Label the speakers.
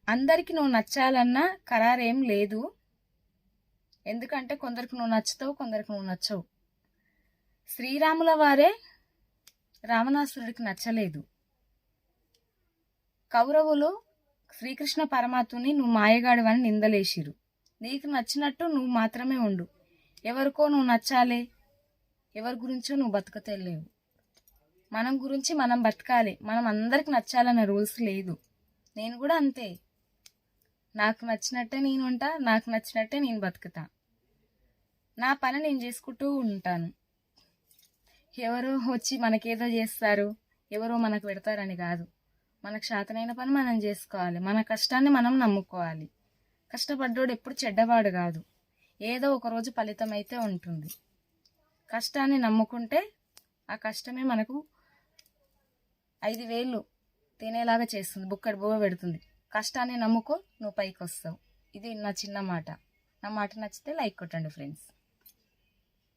Speaker 1: అందరికి నువ్వు నచ్చాలన్న ఖరారేం లేదు. ఎందుకంటే కొందరికి నువ్వు నచ్చుతావు, కొందరికి నువ్వు నచ్చవు. శ్రీరాముల వారే రావణాసురుడికి నచ్చలేదు. కౌరవులు శ్రీకృష్ణ పరమాత్ముని నువ్వు మాయగాడివని నిందలేసిరు. నీకు నచ్చినట్టు నువ్వు మాత్రమే ఉండు. ఎవరికో నువ్వు నచ్చాలి, ఎవరి గురించో నువ్వు బతకతలేవు. మనం గురించి మనం బతకాలి. మనం అందరికి నచ్చాలన్న రూల్స్ లేదు. నేను కూడా అంతే. నాకు నచ్చినట్టే నేను ఉంటా, నాకు నచ్చినట్టే నేను బతుకుతా. నా పని నేను చేసుకుంటూ ఉంటాను. ఎవరో వచ్చి మనకేదో చేస్తారు, ఎవరో మనకు పెడతారని కాదు. మనకు శాతనైన పని మనం చేసుకోవాలి. మన కష్టాన్ని మనం నమ్ముకోవాలి. కష్టపడ్డోడు ఎప్పుడు చెడ్డవాడు కాదు. ఏదో ఒకరోజు ఫలితం అయితే ఉంటుంది. కష్టాన్ని నమ్ముకుంటే ఆ కష్టమే మనకు 5,000 తినేలాగా చేస్తుంది, బుక్కడి బువ్వ పెడుతుంది. కష్టాన్ని నమ్ముకో, నువ్వు పైకి వస్తావు. ఇది నా చిన్న మాట. నా మాట నచ్చితే లైక్ కొట్టండి ఫ్రెండ్స్.